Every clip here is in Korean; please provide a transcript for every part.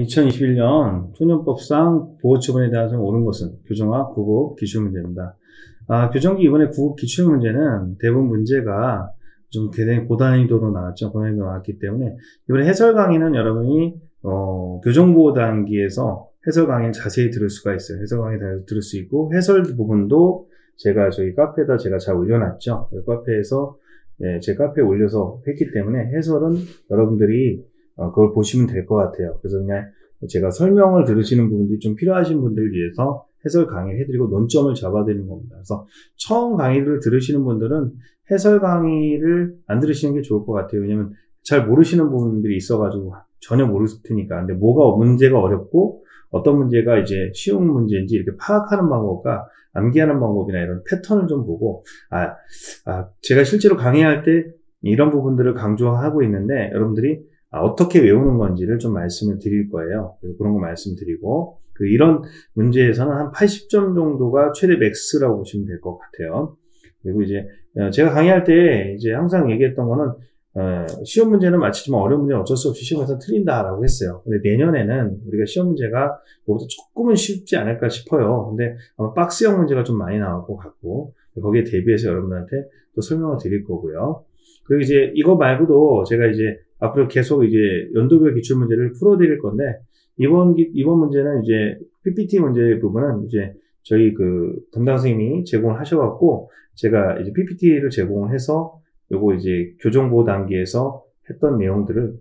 2021년 소년법상 보호처분에 대해서 옳은 것은 교정과 구급 기출문제입니다. 교정기 이번에 구급 기출문제는 대부분 문제가 좀 굉장히 고난이도로 나왔죠. 고난이도로 나왔기 때문에 이번에 해설 강의는 여러분이 교정보호 단계에서 해설 강의를 자세히 들을 수가 있어요. 해설 강의 들을 수 있고 해설 부분도 제가 저희 카페에다 제가 잘 올려놨죠. 카페에서 제 카페에 올려서 했기 때문에 해설은 여러분들이 그걸 보시면 될 것 같아요. 그래서 그냥 제가 설명을 들으시는 분들이 좀 필요하신 분들을 위해서 해설 강의를 해드리고 논점을 잡아드리는 겁니다. 그래서 처음 강의를 들으시는 분들은 해설 강의를 안 들으시는 게 좋을 것 같아요. 왜냐면 잘 모르시는 부분들이 있어가지고 전혀 모를 테니까. 근데 뭐가 문제가 어렵고 어떤 문제가 이제 쉬운 문제인지 이렇게 파악하는 방법과 암기하는 방법이나 이런 패턴을 좀 보고 제가 실제로 강의할 때 이런 부분들을 강조하고 있는데 여러분들이 어떻게 외우는 건지를 좀 말씀을 드릴 거예요. 그래서 그런 거 말씀드리고 이런 문제에서는 한 80점 정도가 최대 맥스라고 보시면 될 것 같아요. 그리고 이제 제가 강의할 때 이제 항상 얘기했던 거는 시험 문제는 맞히지만 어려운 문제는 어쩔 수 없이 시험에서 틀린다라고 했어요. 근데 내년에는 우리가 시험 문제가 이것도 조금은 쉽지 않을까 싶어요. 근데 아마 박스형 문제가 좀 많이 나올 것 같고 거기에 대비해서 여러분한테 또 설명을 드릴 거고요. 그리고 이제 이거 말고도 제가 이제 앞으로 계속 이제 연도별 기출문제를 풀어드릴 건데, 이번 문제는 이제 PPT 문제 부분은 이제 저희 담당 선생님이 제공을 하셔갖고, 제가 이제 PPT를 제공을 해서, 요거 이제 교정보호 단계에서 했던 내용들을,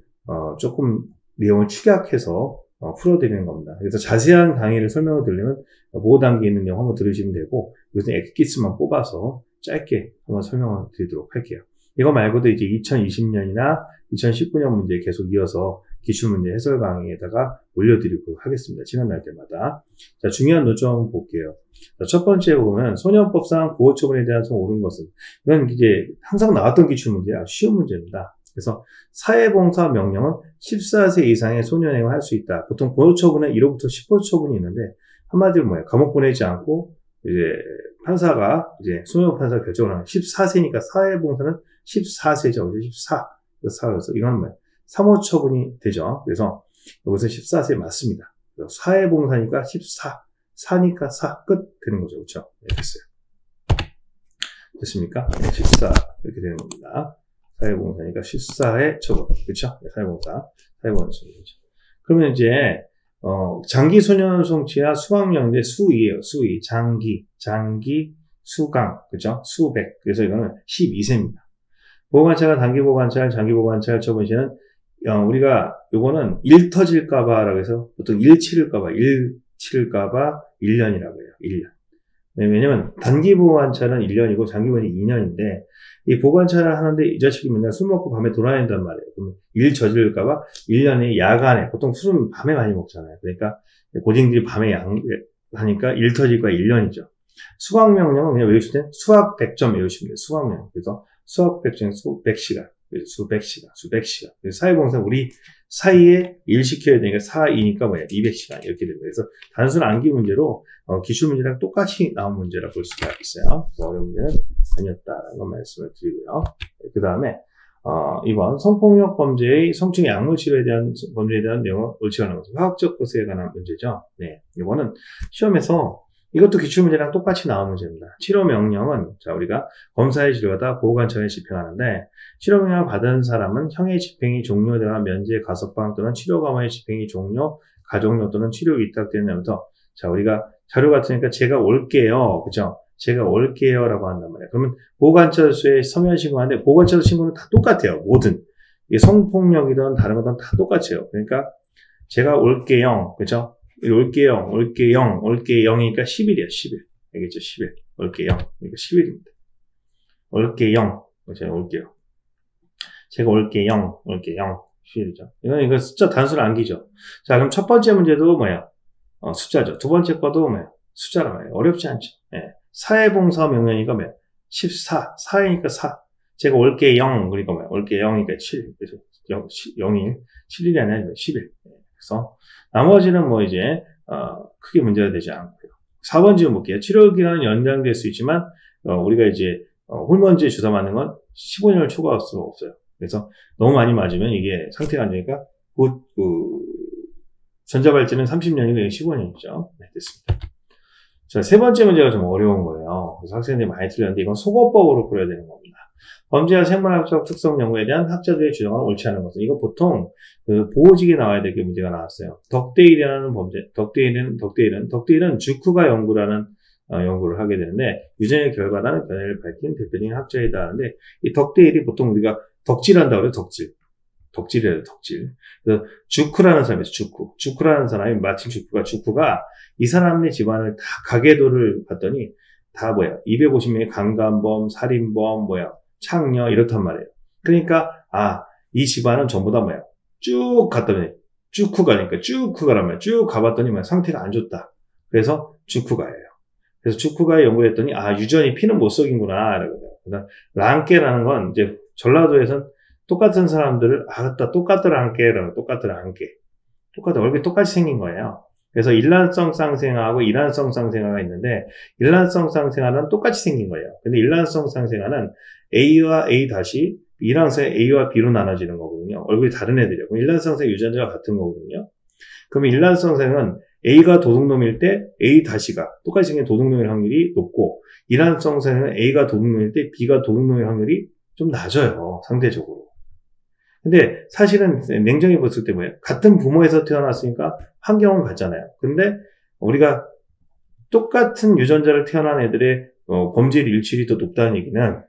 조금 내용을 축약해서, 풀어드리는 겁니다. 그래서 자세한 강의를 설명을 드리려면, 보호 단계에 있는 내용 한번 들으시면 되고, 여기서 엑기스만 뽑아서 짧게 한번 설명을 드리도록 할게요. 이거 말고도 이제 2020년이나 2019년 문제 계속 이어서 기출문제 해설 강의에다가 올려드리도록 하겠습니다. 시간 날 때마다. 자, 중요한 논점 한번 볼게요. 자, 첫 번째 보면 소년법상 보호처분에 대한 옳은 것은 이건 이제 항상 나왔던 기출문제야. 쉬운 문제입니다. 그래서 사회봉사 명령은 14세 이상의 소년행을 할 수 있다. 보통 보호처분은 1호부터 10호 처분이 있는데 한마디로 뭐예요? 감옥 보내지 않고 이제 판사가 이제 소년 판사 결정을 하는 14세니까 사회봉사는 14세죠. 14. 이건 뭐예요? 3호 처분이 되죠. 그래서 여기서 14세 맞습니다. 사회봉사니까 14. 4니까 4. 끝 되는 거죠. 그렇죠? 네, 됐어요. 됐습니까? 네, 14. 이렇게 되는 겁니다. 사회봉사니까 14의 처분. 그렇죠? 네, 사회봉사 처분이죠. 그러면 이제 장기 소년 송치와 수강령제 수의예요. 수의. 장기, 수강. 그죠? 수백. 그래서 이거는 12세입니다. 보호관찰과 단기보호관찰, 장기보호관찰 처분 시에는 우리가 요거는 일 터질까봐라고 해서 보통 일 치를까봐 1년이라고 해요. 1년. 왜냐면 단기보호관찰은 1년이고 장기보호관찰이 2년인데 이 보호관찰을 하는데 이 자식이 맨날 술 먹고 밤에 돌아다닌단 말이에요. 그러면 일 저질까봐 1년에 야간에 보통 술은 밤에 많이 먹잖아요. 그러니까 고딩들이 밤에 하니까 일 터질까 1년이죠. 수학명령은 그냥 외우실 때 수학 100점 외우시면 돼요. 수학명. 그래서 수학 100점, 수백 시간. 사회봉사 우리 사이에 일 시켜야 되니까 4이니까 200시간 이렇게 됩니다. 그래서 단순 암기 문제로 기출문제랑 똑같이 나온 문제라 볼 수가 있어요. 어려운 문제는 아니었다라는 걸 말씀을 드리고요. 그 다음에 이번 성폭력 범죄의 성추행 약물 치료에 대한 범죄에 대한 내용을 옳지 않은 것은 화학적 것에 관한 문제죠. 네, 이거는 시험에서 이것도 기출문제랑 똑같이 나온 문제입니다. 치료명령은 우리가 검사의 치료하다 보호관찰에 집행하는데 치료명령을 받은 사람은 형의 집행이 종료되거나 면제 가석방 또는 치료감화의 집행이 종료, 가족료 또는 치료 위탁되는 날부터 우리가 자료 같으니까 제가 올게요. 그죠? 제가 올게요 라고 한단 말이에요. 그러면 보호관찰소에 서면 신고하는데 보호관찰소 신고는 다 똑같아요. 모든. 이게 성폭력이든 다른 거든 다 똑같아요. 그러니까 제가 올게요. 그죠? 올게영이니까 10일이야, 10일. 알겠죠? 10일. 올게영. 그러니까 10일입니다. 올게영. 제가 올게요. 제가 올게영. 10일이죠. 이거 숫자 단수를 암기죠. 자, 그럼 첫 번째 문제도 뭐야? 숫자죠. 두 번째 거도 뭐야? 숫자란 말이에요. 어렵지 않죠. 예. 사회봉사 명령이니까 뭐야? 14. 4이니까 4. 제가 올게영. 그러니까 뭐야? 올게영이니까 7. 그래서 0일. 7일이 아니라 10일. 그래서 나머지는 뭐 이제 크게 문제가 되지 않고요. 4번 지금 볼게요. 치료기간은 연장될 수 있지만 우리가 이제 호르몬제 주사 맞는 건 15년을 초과할 수가 없어요. 그래서 너무 많이 맞으면 이게 상태가 안 좋으니까 전자발찌는 30년이고 15년이죠. 네, 됐습니다. 자, 세 번째 문제가 좀 어려운 거예요. 그래서 학생들이 많이 틀렸는데 이건 소거법으로 풀어야 되는 겁니다. 범죄와 생물학적 특성 연구에 대한 학자들의 주장은 옳지 않은 것은, 이거 보통 보호직에 나와야 될 게 문제가 나왔어요. 덕데일이라는 범죄, 덕데일은 주크가 연구라는 연구를 하게 되는데 유전의 결과라는 견해를 밝힌 대표적인 학자이다 하는데, 이 덕데일이 보통 우리가 덕질한다고 해요. 덕질이래요, 덕질. 그래서 주크라는 사람이 있어요. 주크라는 사람이, 마침 주크가 이 사람네 집안을 다 가계도를 봤더니 다 250명의 강간범, 살인범, 창녀 이렇단 말이에요. 그러니까 이 집안은 전부 다 쭉 갔더니 주크가란 말이에요. 쭉 가봤더니 상태가 안 좋다. 그래서 주크가예요. 그래서 주크가의 연구를 했더니 유전이 피는 못 속이구나. 이러거든요. 랑케라는 건 이제 전라도에선 똑같은 사람들을 똑같더라 랑케라고, 똑같아, 얼굴이 똑같이 생긴 거예요. 그래서 일란성 쌍생아하고 이란성 쌍생아가 있는데, 일란성 쌍생아는 똑같이 생긴 거예요. 근데 일란성 쌍생아는 A와 A 다시, 이란성의 A와 B로 나눠지는 거거든요. 얼굴이 다른 애들이에요. 그럼 일란성생 유전자가 같은 거거든요. 그러면 일란성생은 A가 도둑놈일 때 A 다시가 똑같이 생긴 도둑놈일 확률이 높고, 이란성생은 A가 도둑놈일 때 B가 도둑놈일 확률이 좀 낮아요, 상대적으로. 근데 사실은 냉정히 봤을 때 같은 부모에서 태어났으니까 환경은 같잖아요. 근데 우리가 똑같은 유전자를 태어난 애들의 범죄 일치율이 더 높다는 얘기는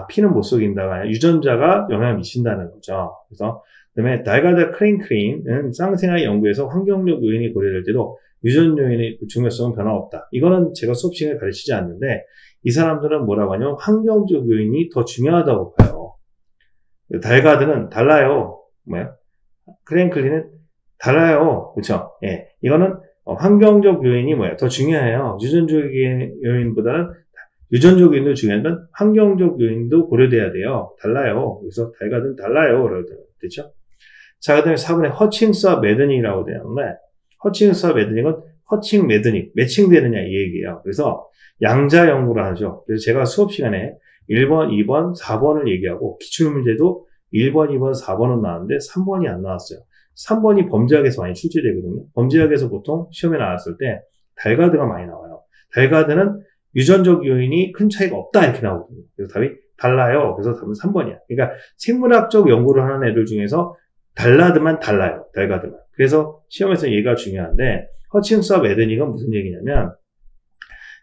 피는 못 속인다가 유전자가 영향을 미친다는 거죠. 그래서 그다음에 달가드 크레인크린은 쌍생아의 연구에서 환경적 요인이 고려될 때도 유전 요인의 중요성은 변함없다. 이거는 제가 수업 시간에 가르치지 않는데, 이 사람들은 뭐라고 하냐면 환경적 요인이 더 중요하다고 봐요. 달가드는 달라요. 크레인클린은 달라요. 그렇죠? 예. 이거는 환경적 요인이 더 중요해요. 유전적 요인보다는, 유전적 요인도 중요하지만 환경적 요인도 고려돼야 돼요. 달라요. 그래서 달가드는 달라요. 그렇죠? 자, 그 다음에 4번에 허칭스와 매드닉이라고 되는데, 허칭스와 매드닉은 허칭 매드닉, 매칭되느냐 이 얘기예요. 그래서 양자 연구를 하죠. 그래서 제가 수업 시간에 1번, 2번, 4번을 얘기하고, 기출문제도 1번, 2번, 4번은 나왔는데 3번이 안 나왔어요. 3번이 범죄학에서 많이 출제되거든요. 범죄학에서 보통 시험에 나왔을 때 달가드가 많이 나와요. 달가드는 유전적 요인이 큰 차이가 없다 이렇게 나오거든요. 그래서 답이 달라요. 그래서 답은 3번이야. 그러니까 생물학적 연구를 하는 애들 중에서 달라요. 달가드만. 그래서 시험에서 얘가 중요한데, 허칭스와 매드닉은 무슨 얘기냐면,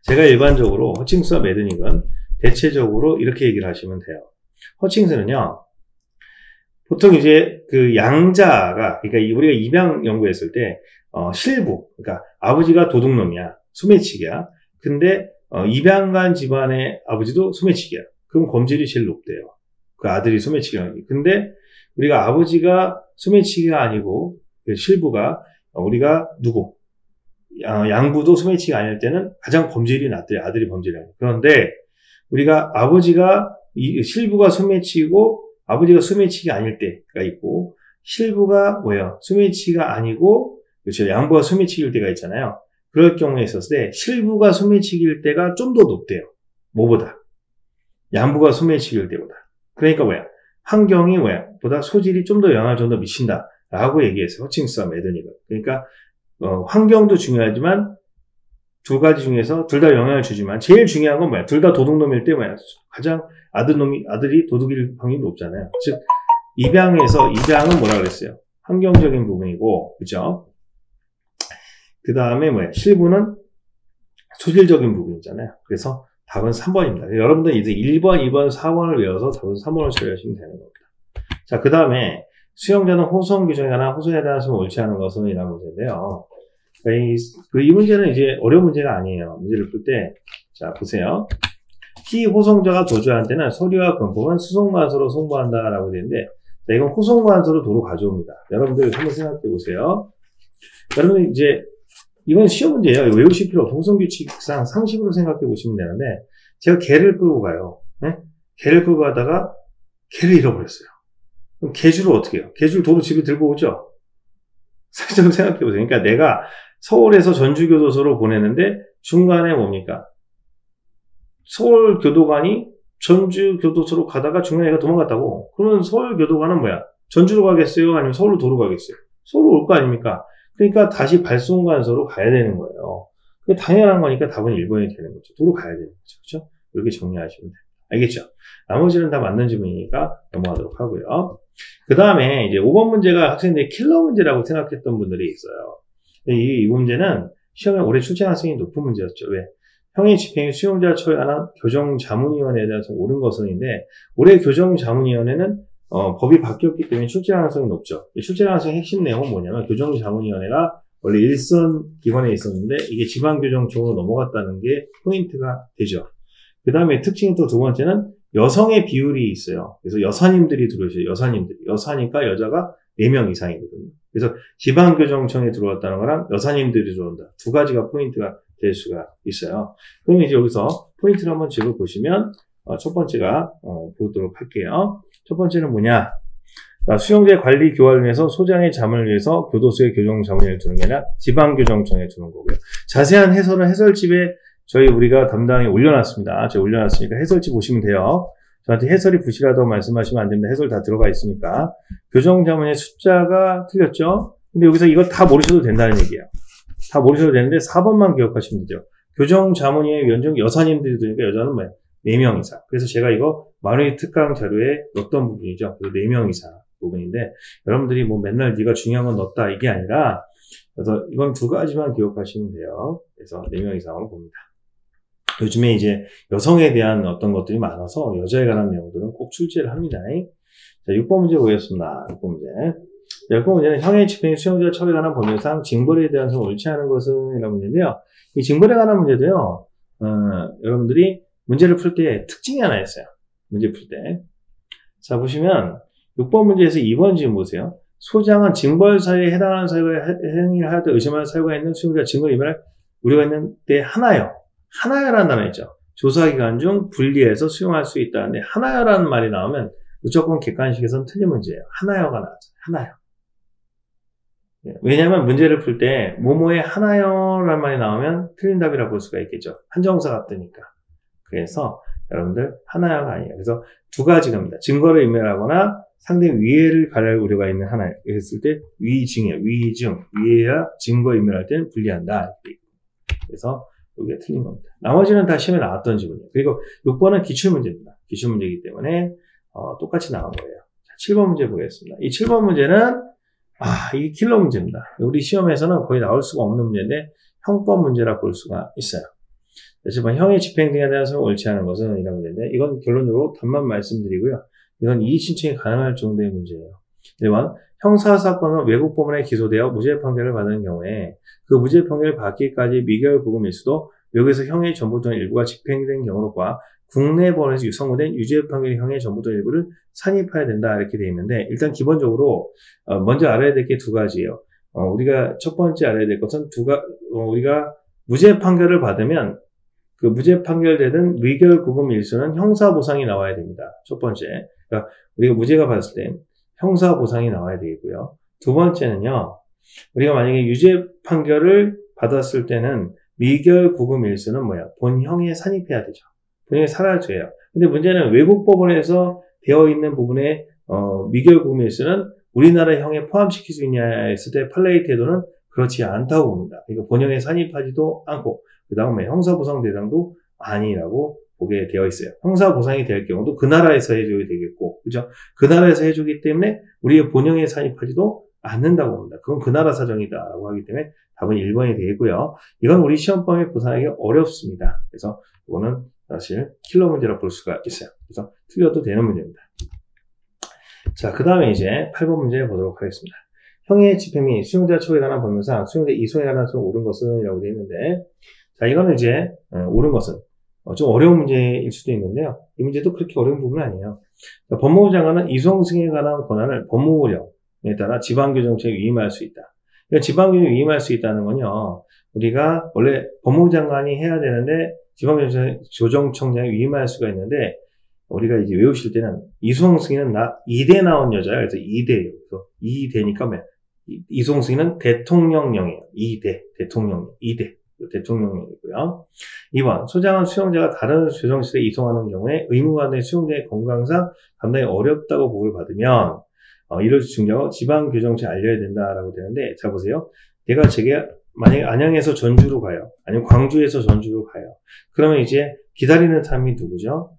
제가 일반적으로 허칭스와 매드닉은 대체적으로 이렇게 얘기를 하시면 돼요. 허칭스는요, 보통 이제 그 양자가, 그러니까 우리가 입양 연구했을 때, 실부, 그러니까 아버지가 도둑놈이야, 소매치기야. 근데 입양간 집안의 아버지도 소매치기야. 그럼 범죄율이 제일 높대요. 그 아들이 소매치기야. 근데 우리가 아버지가 소매치기가 아니고, 그 실부가, 우리가 양부도 소매치기가 아닐 때는 가장 범죄율이 낮대요. 아들이 범죄율이 아니고. 그런데 우리가 실부가 소매치기고 아버지가 소매치기 아닐 때가 있고, 실부가 소매치기가 아니고, 그렇죠. 양부가 소매치기일 때가 있잖아요. 그럴 경우에 있었을 때 실부가 소매치기일 때가 좀 더 높대요. 뭐보다? 양부가 소매치기일 때보다. 그러니까 환경이 보다 소질이 좀 더 영향을 좀 더 미친다 라고 얘기했어요. 허칭스와 매드닉은. 그러니까 환경도 중요하지만 두 가지 중에서 둘 다 영향을 주지만 제일 중요한 건 둘 다 도둑놈일 때 가장 아들이 도둑일 확률이 높잖아요. 즉 입양은 뭐라 그랬어요? 환경적인 부분이고, 그죠? 그 다음에 실부는 소질적인 부분이잖아요. 그래서 답은 3번입니다. 여러분들 이제 1번, 2번, 4번을 외워서 답은 3번을 처리하시면 되는 겁니다. 자, 그 다음에 수용자는 호송 규정에 관한 호소에 대한 것은 옳지 않은 것은 이라는 문제인데요. 이 문제는 이제 어려운 문제가 아니에요. 문제를 풀 때, 자, 보세요. 피호송자가 도주할 때는 서류와 금품은 수송관서로 송부한다라고 되는데, 자, 이건 호송관서로 도로 가져옵니다. 여러분들 한번 생각해 보세요. 여러분 이제 이건 시험 문제예요. 외우실 필요 없고 호송규칙상 상식으로 생각해 보시면 되는데, 제가 개를 끌고 가요. 네? 개를 끌고 가다가 개를 잃어버렸어요. 그럼 개주를 어떻게 해요? 개주를 도로 집에 들고 오죠? 상식적으로 생각해 보세요. 그러니까 내가 서울에서 전주교도소로 보내는데 중간에 뭡니까? 서울교도관이 전주 교도소로 가다가 중간에 얘가 도망갔다고. 그러면 서울 교도관은 뭐야? 전주로 가겠어요? 아니면 서울로 도로 가겠어요? 서울로 올 거 아닙니까? 그러니까 다시 발송관서로 가야 되는 거예요. 그게 당연한 거니까 답은 1번이 되는 거죠. 도로 가야 되는 거죠. 그렇죠? 이렇게 정리하시면 돼요. 알겠죠? 나머지는 다 맞는 지문이니까 넘어가도록 하고요. 그 다음에 이제 5번 문제가 학생들이 킬러 문제라고 생각했던 분들이 있어요. 이 문제는 시험에 올해 출제한 학생이 높은 문제였죠. 왜? 형의 집행이 수용자 처리하는 교정자문위원회에 대해서 옳은 것은인데, 올해 교정자문위원회는 법이 바뀌었기 때문에 출제 가능성이 높죠. 출제 가능성의 핵심 내용은 뭐냐면, 교정자문위원회가 원래 일선 기관에 있었는데, 이게 지방교정청으로 넘어갔다는 게 포인트가 되죠. 그 다음에 특징이 또 두 번째는 여성의 비율이 있어요. 그래서 여사님들이 들어오셔요. 여사님들이. 여사니까 여자가 4명 이상이거든요. 그래서 지방교정청에 들어왔다는 거랑 여사님들이 들어온다. 두 가지가 포인트가 될 수가 있어요. 그럼 이제 여기서 포인트를 한번 짚어보시면, 첫 번째가, 보도록 할게요. 첫 번째는 뭐냐? 수용자 관리 교화를 위해서 소장의 잠을 위해서 교도소에 교정자문위를 두는 게 아니라 지방교정청에 두는 거고요. 자세한 해설은 해설집에 우리가 담당에 올려놨습니다. 제가 올려놨으니까 해설집 보시면 돼요. 저한테 해설이 부실하다고 말씀하시면 안 됩니다. 해설 다 들어가 있으니까. 교정자문의 숫자가 틀렸죠? 근데 여기서 이거 다 모르셔도 된다는 얘기예요. 다 모르셔도 되는데 4번만 기억하시면 되죠. 교정자문위의 위원중 여사님들이 들으니까 여자는 뭐예요? 4명 이상. 그래서 제가 이거 만회 특강 자료에 넣었던 부분이죠. 그래서 4명 이상 부분인데, 여러분들이 뭐 맨날 네가 중요한 건 넣었다 이게 아니라, 그래서 이건 두 가지만 기억하시면 돼요. 그래서 4명 이상으로 봅니다. 요즘에 이제 여성에 대한 어떤 것들이 많아서 여자에 관한 내용들은 꼭 출제를 합니다. 자, 6번 문제 보겠습니다. 6번 문제. 6번 문제는 형의 집행이 수용자 처리에 관한 법률상 징벌에 대해서 옳지 않은 것은 이라는 문제인데요. 이 징벌에 관한 문제도요, 여러분들이 문제를 풀 때 특징이 하나 있어요. 문제 풀 때. 자, 보시면 6번 문제에서 2번 지금 보세요. 소장은 징벌 사유에 해당하는 사유가 행위를 하였다 의심하는 사유가 있는 수용자 징벌 위반할 우려가 있는 때 하나요. 하나여라는 단어 있죠. 조사기간 중 분리해서 수용할 수 있다는데, 하나여라는 말이 나오면 무조건 객관식에서는 틀린 문제예요. 하나여가 나왔죠. 하나여. 왜냐하면 문제를 풀 때 뭐뭐에 하나여라는 말이 나오면 틀린 답이라 볼 수가 있겠죠. 한정사가 뜨니까. 그래서 여러분들 하나여가 아니에요. 그래서 두 가지가 입니다. 증거를 인멸하거나 상대 위해를 가할 우려가 있는 하나여. 했을 때 위증이에요. 위증. 위해야 증거 인멸할 때는 분리한다. 그래서 여기가 틀린 겁니다. 나머지는 다 시험에 나왔던 지문이에요. 그리고 6번은 기출문제입니다. 기출문제이기 때문에 똑같이 나온 거예요. 자, 7번 문제 보겠습니다. 이 7번 문제는 이게 킬러 문제입니다. 우리 시험에서는 거의 나올 수가 없는 문제인데 형법 문제라 볼 수가 있어요. 7번 형의 집행 등에 대해서 옳지 않은 것은 이런 문제인데, 이건 결론적으로 답만 말씀드리고요. 이건 이의 신청이 가능할 정도의 문제예요. 1번 형사사건으로 외국 법원에 기소되어 무죄 판결을 받은 경우에 그 무죄 판결을 받기까지 미결 구금일 수도 외국에서 형의 전부 또는 일부가 집행된 경우로과 국내 법원에서 선고된 유죄 판결이 형의 전부 또는 일부를 산입해야 된다 이렇게 되어 있는데, 일단 기본적으로 먼저 알아야 될 게 두 가지예요. 우리가 첫 번째 알아야 될 것은 우리가 무죄 판결을 받으면 그 무죄 판결되든 미결 구금 일수는 형사 보상이 나와야 됩니다. 첫 번째. 그러니까 우리가 무죄가 받았을 때 형사 보상이 나와야 되고요. 두 번째는요, 우리가 만약에 유죄 판결을 받았을 때는 미결 구금 일수는 뭐야? 본형에 산입해야 되죠. 본형에 사라져요. 근데 문제는 외국 법원에서 되어 있는 부분에 미결 구금 일수는 우리나라 형에 포함시킬 수 있냐 했을 때 판례의 태도는 그렇지 않다고 봅니다. 그러니까 본형에 산입하지도 않고, 그 다음에 형사보상 대상도 아니라고 보게 되어 있어요. 형사보상이 될 경우도 그 나라에서 해줘야 되겠고, 그죠? 그 나라에서 해주기 때문에 우리의 본형에 산입하지도 않는다고 봅니다. 그건 그 나라 사정이다라고 하기 때문에 답은 1번이 되겠고요. 이건 우리 시험범위에 구사하기 어렵습니다. 그래서 이거는 사실 킬러 문제라 볼 수가 있어요. 그래서 틀려도 되는 문제입니다. 자, 그 다음에 이제 8번 문제 보도록 하겠습니다. 형의 집행 및 수용자 처우에 관한 법률상 수용자 이송에 관한 옳은 것은 이라고 되어 있는데, 자, 이거는 이제 옳은 것은 좀 어려운 문제일 수도 있는데요. 이 문제도 그렇게 어려운 부분은 아니에요. 자, 법무부 장관은 이송 승인에 관한 권한을 법무부령에 따라 지방교정청에 위임할 수 있다. 그러니까 지방교정청에 위임할 수 있다는 건요, 우리가 원래 법무부 장관이 해야 되는데 지방교정청장에 위임할 수가 있는데, 우리가 이제 외우실 때는 이송 승인은 2대 나온 여자예요. 그래서 2대예요. 그래서 2대니까 이송 승인은 대통령령이에요. 2대, 대통령령, 2대. 대통령이고요. 2번, 소장원 수용자가 다른 조정실에 이송하는 경우에 의무관의 수용자의 건강상 감당이 어렵다고 보고를 받으면 이를 중요하고 지방교정처에 알려야 된다라고 되는데, 자 보세요. 만약에 안양에서 전주로 가요. 아니면 광주에서 전주로 가요. 그러면 이제 기다리는 사람이 누구죠?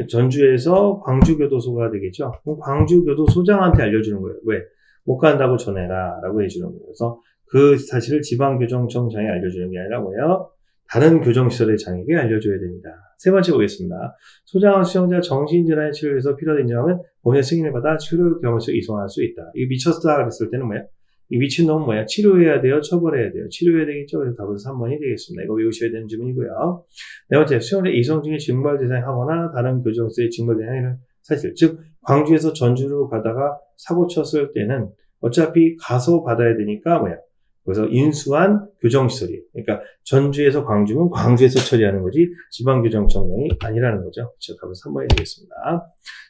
전주에서 광주교도소가 되겠죠. 그럼 광주교도소장한테 알려주는 거예요. 왜? 못 간다고 전해라 라고 해주는 거예요. 그래서 그 사실을 지방교정청장에 알려주는 게 아니라 뭐예요? 다른 교정시설의 장에게 알려줘야 됩니다. 세 번째 보겠습니다. 소장원 수용자 정신질환의 치료를 위해서 필요하다 인정하면 법원의 승인을 받아 치료 병원에서 이송할 수 있다. 이거 미쳤다 그랬을 때는 뭐예요? 이 미친놈은 뭐야? 치료해야 돼요? 처벌해야 돼요? 치료해야 되겠죠? 그래서 답은 3번이 되겠습니다. 이거 외우셔야 되는 질문이고요. 네 번째, 수용자 이송 중에 징벌 대상이 하거나 다른 교정소의 징벌 대상이 사실, 즉 광주에서 전주로 가다가 사고 쳤을 때는 어차피 가서 받아야 되니까 뭐야? 그래서 인수한 교정시설이에요. 그러니까 전주에서 광주면 광주에서 처리하는 거지 지방교정청장이 아니라는 거죠. 그렇죠? 답은 3번이 되겠습니다.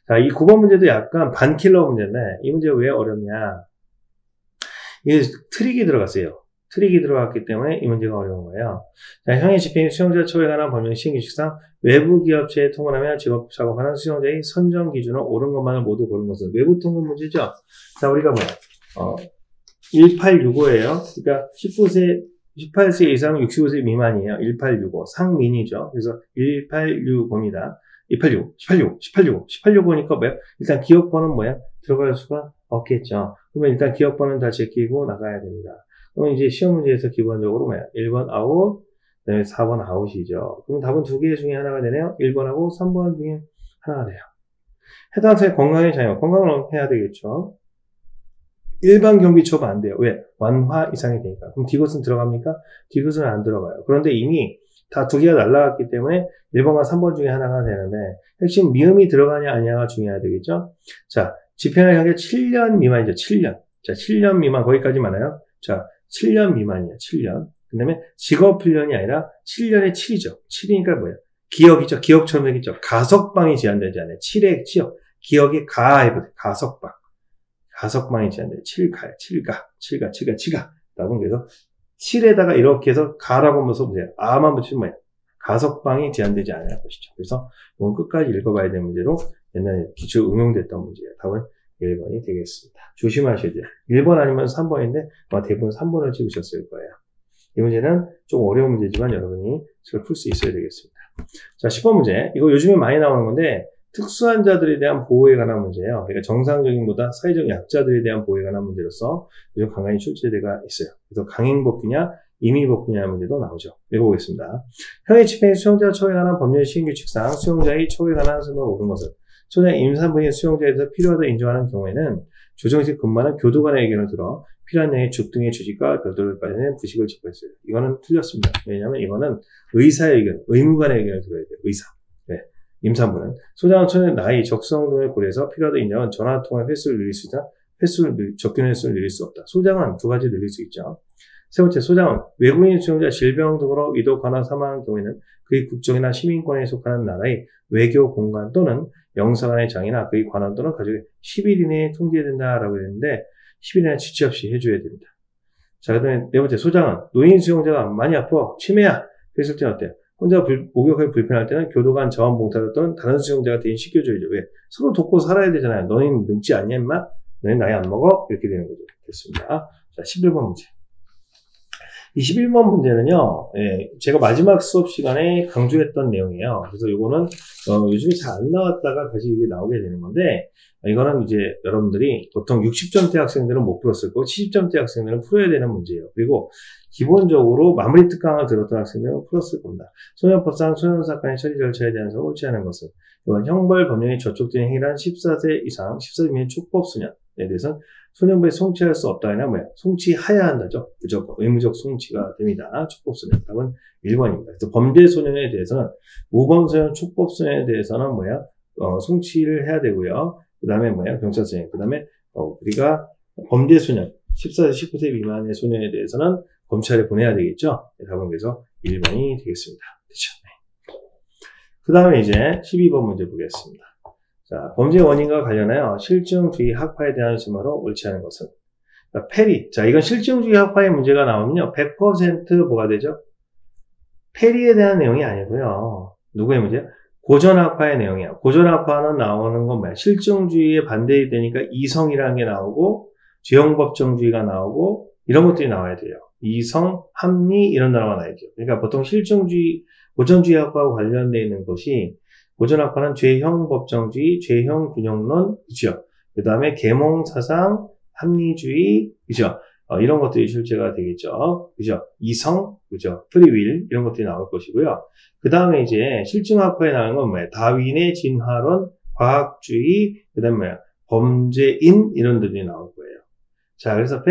자, 이 9번 문제도 약간 반킬러 문제인데 이 문제 왜 어렵냐? 이게 트릭이 들어갔어요. 트릭이 들어갔기 때문에 이 문제가 어려운 거예요. 자, 형의 집행인 수용자 처우에 관한 법령 시행규칙상 외부 기업체에 통원하며 직업 작업하는 수용자의 선정 기준을 옳은 것만을 모두 고른 것은 외부 통원 문제죠. 자, 우리가 뭐야? 1865예요. 그러니까 18세 이상 65세 미만이에요. 1865 상민이죠. 그래서 1865입니다. 1865니까 뭐야? 일단 기업번호는 뭐야? 들어갈 수가 없겠죠. 그러면 일단 기업번호는 다 제끼고 나가야 됩니다. 그럼 이제 시험 문제에서 기본적으로 뭐야? 1번 아웃, 그 다음에 4번 아웃이죠. 그럼 답은 두 개 중에 하나가 되네요. 1번하고 3번 중에 하나가 돼요. 해당 사회 건강의 장애, 건강을 해야 되겠죠. 일반 경비 처분 안 돼요. 왜? 완화 이상이 되니까. 그럼 디귿은 들어갑니까? 디귿은 안 들어가요. 그런데 이미 다 두 개가 날라갔기 때문에 1번과 3번 중에 하나가 되는데 핵심 미음이 들어가냐 아니냐가 중요해야 되겠죠. 자, 집행할 경계 7년 미만이죠. 7년. 자, 7년 미만 거기까지 많아요. 자, 7년 미만이에요. 7년. 그 다음에 직업훈련이 아니라 7년에 7이죠. 7이니까 뭐예요? 기억이죠. 기억처럼 되겠죠. 가석방이 제한되지 않아요. 7의 치역. 기억이 가석방. 가석방이 제한돼요. 7가. 라고 그래서 7에다가 이렇게 해서 가라고 하면서 보세요. 아만 붙이면 뭐예요? 가석방이 제한되지 않을 것이죠. 그래서 이건 끝까지 읽어봐야 되는 문제로 옛날에 기출 응용됐던 문제예요. 답은 1번이 되겠습니다. 조심하셔야 돼요. 1번 아니면 3번인데 대부분 3번을 찍으셨을 거예요. 이 문제는 좀 어려운 문제지만 여러분이 잘 풀 수 있어야 되겠습니다. 자, 10번 문제. 이거 요즘에 많이 나오는 건데 특수한 자들에 대한 보호에 관한 문제예요. 그러니까 정상적인보다 사회적 약자들에 대한 보호에 관한 문제로서 요즘 간간히 출제되가 있어요. 그래서 강행법규냐 임의법규냐 문제도 나오죠. 읽어보겠습니다. 형의 집행인 수용자 처우에 관한 법률 시행규칙상 수용자의 처우에 관한 설명을 옳은 것은 소장 임산부인 수용자에 대해서 필요하다 인정하는 경우에는 조정식 근무하는 교도관의 의견을 들어 필요한 양의 죽 등의 주식과 별도를 빠지는 부식을 집행했어요. 이거는 틀렸습니다. 왜냐하면 이거는 의사의 의견, 의무관의 의견을 들어야 돼요. 의사. 네. 임산부는 소장원 처녀의 나이, 적성 등을 고려해서 필요하다 인정은 전화통화 횟수를 늘릴 수 있다. 적균 횟수를 늘릴 수 없다. 소장은 두 가지 늘릴 수 있죠. 세 번째, 소장은 외국인 수용자 질병 등으로 위독하나 사망한 경우에는 그의 국적이나 시민권에 속하는 나라의 외교 공간 또는 영사관의 장이나 그의 관원 또는 가족이 10일 이내에 통지해야 된다라고 했는데 10일 이내 지체 없이 해줘야 됩니다. 자, 그 다음에 네 번째, 소장은 노인 수용자가 많이 아파 치매야 그랬을 때는 어때요? 혼자 목욕하기 불편할 때는 교도관 자원봉사자 또는 다른 수용자가 대신 시켜줘야죠. 왜? 서로 돕고 살아야 되잖아요. 너희는 늙지 않냐 임마? 너희는 나이 안 먹어? 이렇게 되는 거죠. 됐습니다. 자, 11번 문제. 21번 문제는요, 제가 마지막 수업 시간에 강조했던 내용이에요. 그래서 이거는, 요즘에 잘 안 나왔다가 다시 이게 나오게 되는 건데, 이거는 이제 여러분들이 보통 60점대 학생들은 못 풀었을 거고, 70점대 학생들은 풀어야 되는 문제예요. 그리고 기본적으로 마무리 특강을 들었던 학생들은 풀었을 겁니다. 소년법상 소년사건의 처리 절차에 대한 것을 옳지 않은 것은, 이건 형벌 법령이 저촉된 행위란 14세 이상, 14세 미만 촉법 소년에 대해서는 소년부에 송치할 수 없다. 아니라 뭐야? 송치해야 한다죠. 무조건 의무적 송치가 됩니다. 촉법소년. 답은 1번입니다. 그래서 범죄소년에 대해서는 모범소년, 촉법소년에 대해서는 뭐야? 송치를 해야 되고요. 그 다음에 뭐야? 경찰소년. 그 다음에 우리가 범죄소년, 14세, 19세 미만의 소년에 대해서는 검찰에 보내야 되겠죠. 답은 그래서 1번이 되겠습니다. 그렇죠? 그 다음에 이제 12번 문제 보겠습니다. 자, 범죄 원인과 관련하여 실증주의 학파에 대한 심화로 옳지 않은 것은 페리. 자, 이건 실증주의 학파의 문제가 나오면요 100% 뭐가 되죠? 페리에 대한 내용이 아니고요. 누구의 문제야? 고전학파의 내용이야. 고전학파는 나오는 건 뭐야? 실증주의에 반대되니까 이성이라는 게 나오고, 죄형법정주의가 나오고, 이런 것들이 나와야 돼요. 이성, 합리, 이런 단어가 나야죠. 그러니까 보통 실증주의, 고전주의학과와 관련되어 있는 것이, 고전학파는 죄형법정주의, 죄형균형론, 그죠? 그 다음에 계몽사상, 합리주의, 그죠? 이런 것들이 출제가 되겠죠. 그죠? 이성, 그죠? 프리윌, 이런 것들이 나올 것이고요. 그 다음에 이제 실증학파에 나오는 건 뭐예요? 다윈의 진화론, 과학주의, 그 다음에 뭐야? 범죄인, 이런 들이 나올 거예요. 자, 그래서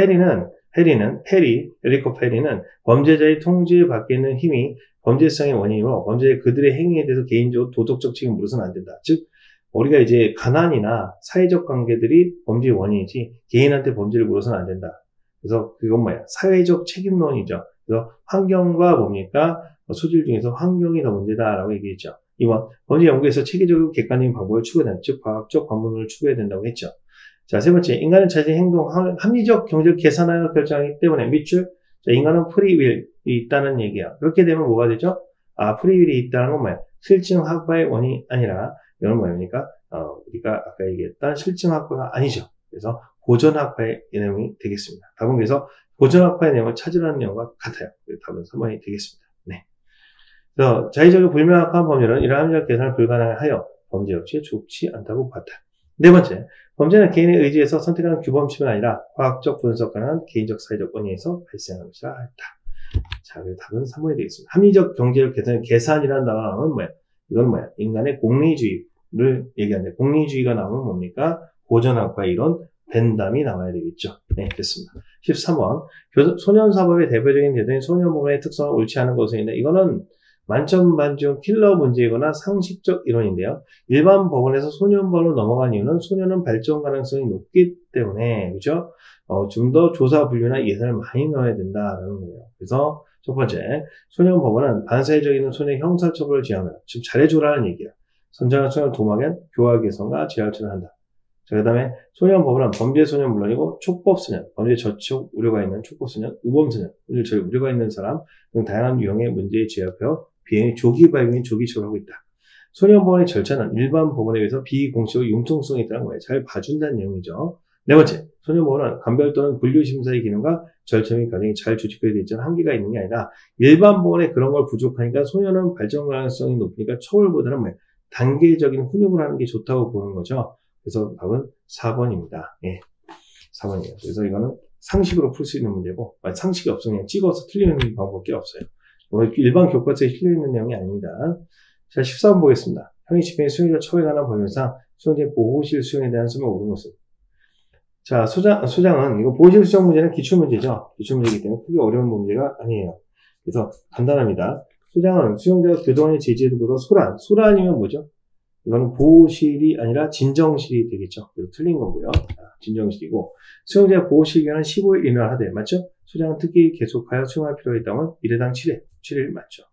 에리코 페리는 범죄자의 통제에 받게 있는 힘이 범죄성의 원인이므로 범죄의 그들의 행위에 대해서 개인적으로 도덕적 책임을 물어서는 안 된다. 즉, 우리가 이제 가난이나 사회적 관계들이 범죄의 원인이지 개인한테 범죄를 물어서는 안 된다. 그래서 그건 뭐야? 사회적 책임론이죠. 그래서 환경과 뭡니까? 소질 중에서 환경이 더 문제다라고 얘기했죠. 이번 범죄 연구에서 체계적이고 객관적인 방법을 추구해야 된다. 즉 과학적 방법론을 추구해야 된다고 했죠. 자, 세 번째, 인간은 자신의 행동, 합리적 경제를 계산하여 결정하기 때문에 밑줄. 자, 인간은 프리윌이 있다는 얘기야. 그렇게 되면 뭐가 되죠? 아, 프리윌이 있다는 건 뭐야? 실증학파의 원인이 아니라 이건 뭐입니까? 우리가 아까 얘기했던 실증학파가 아니죠. 그래서 고전학파의 내용이 되겠습니다. 답은 그래서 고전학파의 내용을 찾으라는 내용과 같아요. 답은 3번이 되겠습니다. 네. 그래서 자의적이고 불명확한 법률은 이러한 합리적 계산을 불가능하여 범죄 역시 좋지 않다고 봤다. 네 번째, 범죄는 개인의 의지에서 선택하는 규범침이 아니라 과학적 분석 가능한 개인적 사회적 원인에서 발생하는 것이라 했다. 자, 그래서 답은 3번이 되겠습니다. 합리적 경제적 계산이라는 단어가 나오면 뭐야? 이건 뭐야? 인간의 공리주의를 얘기하는데 공리주의가 나오면 뭡니까? 고전학파 이론, 벤담이 나와야 되겠죠. 네, 됐습니다. 13번. 소년사법의 대표적인 대상인 소년법의 특성을 옳지 않은 것인데, 이거는 만점 만점 킬러 문제이거나 상식적 이론인데요. 일반 법원에서 소년법으로 넘어간 이유는 소년은 발전 가능성이 높기 때문에, 그죠? 좀 더 조사 분류나 예산을 많이 넣어야 된다라는 거예요. 그래서 첫 번째, 소년법원은 반사회적인 소년 형사처벌을 지향하며, 지금 잘해줘라는 얘기야. 선정한 소년 도망엔 교화 개선과 재활처를 한다. 자, 그 다음에 소년법원은 범죄소년 물론이고 촉법소년, 범죄 저촉 우려가 있는 촉법소년, 우범소년, 범죄 우려가 있는 사람 등 다양한 유형의 문제에 제압하여 비행의 조기 발견, 조기 처벌하고 있다. 소년법원의 절차는 일반 법원에 비해서 비공식적으로 융통성이 있다는 거예요. 잘 봐준다는 내용이죠. 네 번째, 소년법원은 감별 또는 분류심사의 기능과 절차 및 과정이 잘 조직되어 있지만 한계가 있는 게 아니라 일반 법원에 그런 걸 부족하니까 소년은 발전 가능성이 높으니까 처벌보다는 뭐예요? 단계적인 훈육을 하는 게 좋다고 보는 거죠. 그래서 답은 4번입니다. 예. 4번이에요. 그래서 이거는 상식으로 풀 수 있는 문제고, 상식이 없으면 그냥 찍어서 틀리는 방법밖에 없어요. 일반 교과서에 실려있는 내용이 아닙니다. 자, 14번 보겠습니다. 형이 집행의 수용자 처벌에 관한 법률상 수용자의 보호실 수용에 대한 설명을 옳은 것은. 자, 소장은, 이거 보호실 수용 문제는 기출문제죠. 기출문제이기 때문에 크게 어려운 문제가 아니에요. 그래서 간단합니다. 소장은 수용자가 교도관의 제지에도 불구하고 소란이면 뭐죠? 이거는 보호실이 아니라 진정실이 되겠죠. 그래서 틀린 거고요. 진정실이고, 수용자 보호실 기간은 15일 이내로 하되, 맞죠? 소장은 특히 계속하여 수용할 필요가 있다면 1회당 7일 맞죠.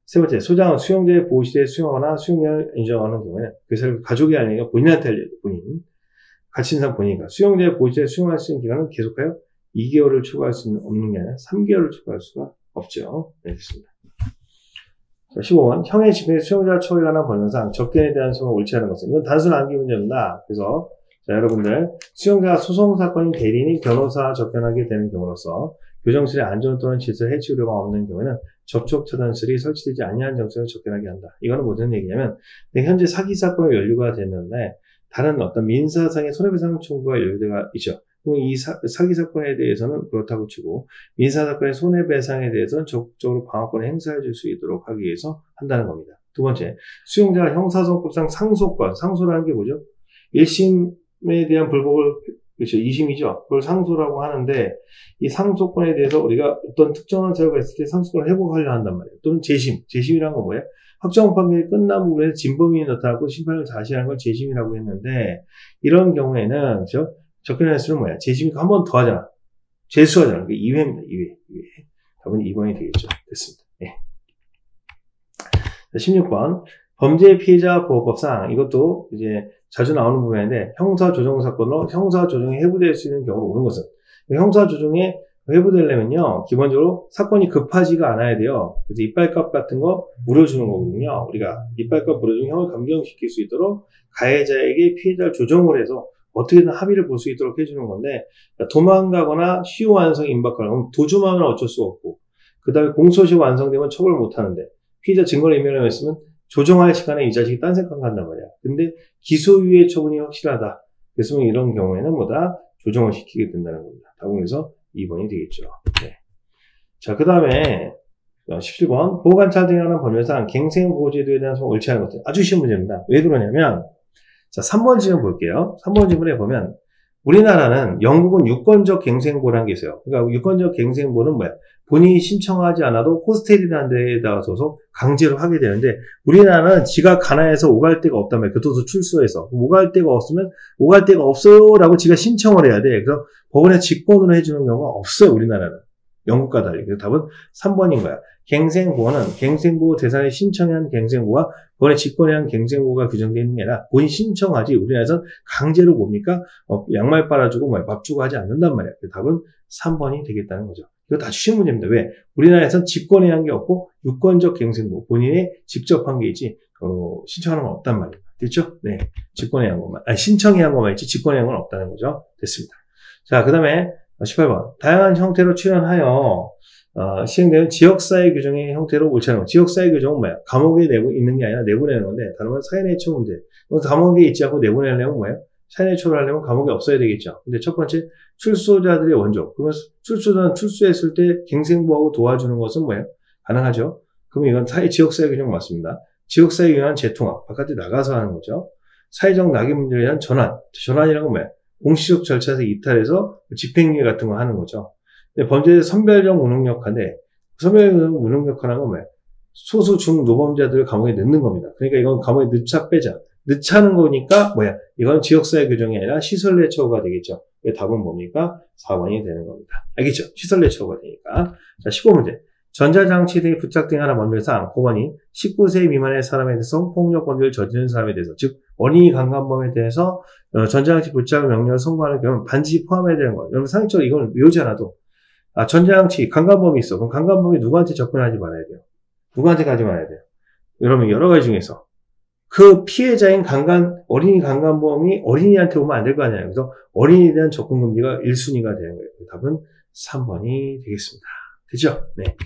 세 번째, 소장은 수용자의 보호실에 수용하거나 수용자를 인정하는 경우에는 그 사람 가족이 아니라 본인한테 알려야 돼, 본인. 같이 있는 사람 본인이니까. 수용자의 보호실에 수용할 수 있는 기간은 계속하여 2개월을 초과할 수 없는 게 아니라 3개월을 초과할 수가 없죠. 네, 됐습니다. 15번, 형의 집행 수용자 처벌에 관한 법령상 접견에 대한 소송을 옳지 않은 것은, 이건 단순 암기 문제입니다. 그래서 자, 여러분들 수용자가 소송사건인 대리인이 변호사 접견하게 되는 경우로서 교정실의 안전 또는 질서 해치 우려가 없는 경우에는 접촉 차단실이 설치되지 아니한 장소에 접견하게 한다. 이거는 무슨 얘기냐면 현재 사기 사건으로 연루가 됐는데 다른 어떤 민사상의 손해배상 청구가 연루가 있죠. 그럼 이 사기 사건에 대해서는 그렇다고 치고 민사사건의 손해배상에 대해서는 적극적으로 방어권을 행사해 줄 수 있도록 하기 위해서 한다는 겁니다. 두 번째, 수용자가 형사소송법상 상소권, 상소라는 게 뭐죠? 1심에 대한 불복을, 그렇죠, 2심이죠. 그걸 상소라고 하는데 이 상소권에 대해서 우리가 어떤 특정한 사유가 있을 때 상소권을 회복하려 한단 말이에요. 또는 재심이라는 건 뭐예요? 확정 판결이 끝난 부분에서 진범이 나타나고 심판을 자시하는 걸 재심이라고 했는데 이런 경우에는 그렇죠? 접견의 횟수는 뭐야? 재심이 한 번 더 하잖아. 재수하잖아. 그게 2회입니다. 2회. 답은 2번이 되겠죠. 됐습니다. 예. 16번. 범죄 피해자 보호법상, 이것도 이제 자주 나오는 부분인데, 형사조정 사건으로 형사조정이 회부될 수 있는 경우로 오는 것은, 형사조정에 회부되려면요, 기본적으로 사건이 급하지가 않아야 돼요. 그래서 이빨값 같은 거 물어주는 거거든요. 우리가 이빨값 물어주면 형을 감경시킬 수 있도록 가해자에게 피해자를 조정을 해서 어떻게든 합의를 볼 수 있도록 해주는 건데, 도망가거나 시효 완성이 임박하면 도주하면 어쩔 수 없고, 그 다음에 공소시효 완성되면 처벌을 못 하는데, 피해자 증거를 인멸했으면 조정할 시간에 이 자식이 딴 생각한단 말이야. 근데 기소유예 처분이 확실하다. 그래서 이런 경우에는 뭐다? 조정을 시키게 된다는 겁니다. 답은 그래서 2번이 되겠죠. 네. 자, 그 다음에 17번 보호관찰 등에 관한 법률상 갱생보호제도에 대한 옳지 않은 것들. 아주 쉬운 문제입니다. 왜 그러냐면, 자, 3번 지문 볼게요. 3번 지문에 보면 우리나라는 영국은 유권적 갱생보라는 게 있어요. 그러니까 유권적 갱생보는 뭐야? 본인이 신청하지 않아도 호스텔이라는 데에다가 서서 강제로 하게 되는데, 우리나라는 지가 가난해서 오갈 데가 없단 말이에요. 교도소 출소해서. 오갈 데가 없으면 오갈 데가 없어요 라고 지가 신청을 해야 돼. 그래서 법원에 직권으로 해주는 경우가 없어요, 우리나라는. 영국과 달리. 그래서 답은 3번인 거야. 갱생보호는 갱생보호 대상에 신청한 갱생보호와 법원에 직권에 한 갱생보호가 규정되어 있는 게 아니라 본인 신청하지, 우리나라에서는 강제로 뭡니까? 양말 빨아주고 밥 주고 하지 않는단 말이야. 그래서 답은 3번이 되겠다는 거죠. 이거 다 쉬운 문제입니다. 왜? 우리나라에서는 직권에 한 게 없고 유권적 갱생보호, 본인이 직접 한 게 있지 신청하는 건 없단 말이에요. 됐죠? 네. 직권에 한 것만, 신청에 한 것만 있지 직권에 한 건 없다는 거죠. 됐습니다. 자, 그 다음에 18번. 다양한 형태로 출연하여 시행되는 지역사회 규정의 형태로 옳지 않은 것. 지역사회 규정은 뭐야? 감옥에 있는 게 아니라 내보내는 건데, 다른 말 사회내초 문제. 감옥에 있지 않고 내보내려면 뭐예요? 사회내초를 하려면 감옥에 없어야 되겠죠. 근데 첫 번째, 출소자들의 원조. 그러면 출소자는 출소했을 때 갱생보호하고 도와주는 것은 뭐예요? 가능하죠. 그럼 이건 지역사회 규정 맞습니다. 지역사회 규정은 재통합. 바깥에 나가서 하는 거죠. 사회적 낙인 문제에 대한 전환. 전환이라는 건 뭐예요? 공식적 절차에서 이탈해서 집행유예 같은 거 하는 거죠. 근데 범죄의 선별적 무능력화인데, 선별적 무능력화라는 건 뭐예요? 소수 중 노범자들을 감옥에 넣는 겁니다. 그러니까 이건 감옥에 넣자 빼자. 넣자는 거니까 뭐야? 이건 지역사회 규정이 아니라 시설내 처우가 되겠죠. 답은 뭡니까? 4번이 되는 겁니다. 알겠죠? 시설내 처우가 되니까. 자, 15문제. 전자장치 등이 부착등하는 법률상 법원이 19세 미만의 사람에 대해서 성폭력 범죄를 저지른 사람에 대해서, 즉 어린이 강간범에 대해서 전자장치 부착 명령을 선고하는 경우는 반드시 포함해야 되는 거예요. 여러분 상식적으로 이건 외우지 않아도, 전자장치 강간범이 있어. 그럼 강간범이 누구한테 접근하지 말아야 돼요? 누구한테 가지 말아야 돼요? 여러분 여러 가지 중에서 그 피해자인 어린이 강간범이 어린이한테 오면 안 될 거 아니에요. 그래서 어린이에 대한 접근 금지가 1순위가 되는 거예요. 답은 3번이 되겠습니다. 그죠? 네.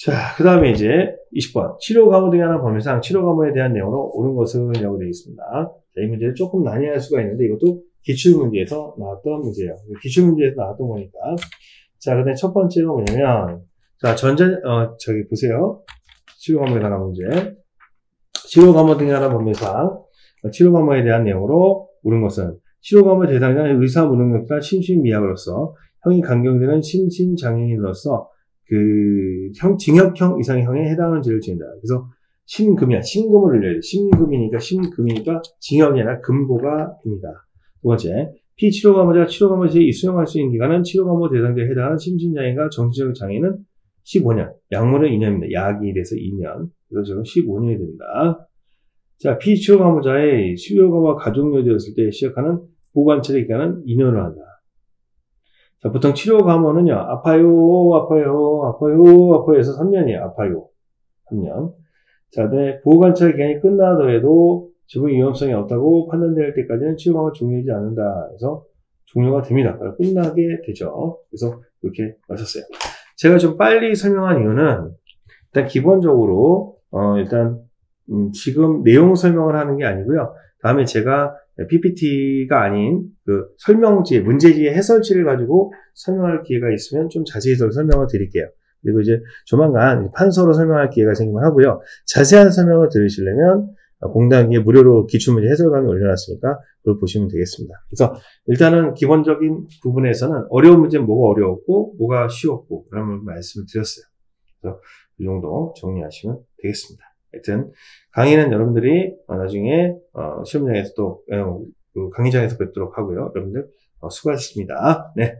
자, 그 다음에 이제 20번. 치료감호 등에 관한 법률상 치료감호에 대한 내용으로 옳은 것은 이라고 되어 있습니다. 자, 이 문제는 조금 난해할 수가 있는데 이것도 기출문제에서 나왔던 문제예요. 기출문제에서 나왔던 거니까. 자, 그 다음에 첫 번째가 뭐냐면, 자, 저기 보세요. 치료감호에 관한 문제. 치료감호 등에 관한 법률상 치료감호에 대한 내용으로 옳은 것은 치료감호 대상자는 의사 무능력이나 심신미약으로서 형이 강경되는 심신장애인으로서 징역형 이상의 형에 해당하는 죄를 지은다. 그래서 심금이야. 심금을 올려야 돼. 심금이니까 징역이 아니라 금고가 됩니다. 두 번째, 피치료감호자가 치료감호제에 수용할 수 있는 기간은 치료감호 대상자에 해당하는 심신장애인과 정신적 장애는 15년, 약물은 2년입니다. 약이 돼서 2년. 그래서 지금 15년이 됩니다. 자, 피치료감호자의 치료감호가 가족료되었을 때 시작하는 보호관찰의 기간은 2년을 한다. 자, 보통 치료감호는요, 아파요 해서 3년이에요. 아파요. 3년. 자, 네, 보호관찰 기간이 끝나더라도 지분 위험성이 없다고 판단될 때까지는 치료감호 종료하지 않는다. 그래서 종료가 됩니다. 끝나게 되죠. 그래서 이렇게 마셨어요. 제가 좀 빨리 설명한 이유는 일단 기본적으로 지금 내용 설명을 하는 게 아니고요. 다음에 제가 PPT가 아닌 설명지, 문제지의 해설지를 가지고 설명할 기회가 있으면 좀 자세히 설명을 드릴게요. 그리고 이제 조만간 판서로 설명할 기회가 생기면 하고요. 자세한 설명을 들으시려면 공단기에 무료로 기출문제 해설강의 올려놨으니까 그걸 보시면 되겠습니다. 그래서 일단은 기본적인 부분에서는 어려운 문제는 뭐가 어려웠고 뭐가 쉬웠고 그런 말씀을 드렸어요. 그래서 이 정도 정리하시면 되겠습니다. 하여튼 강의는 여러분들이 나중에 시험장에서 또 강의장에서 뵙도록 하고요. 여러분들 수고하셨습니다. 네.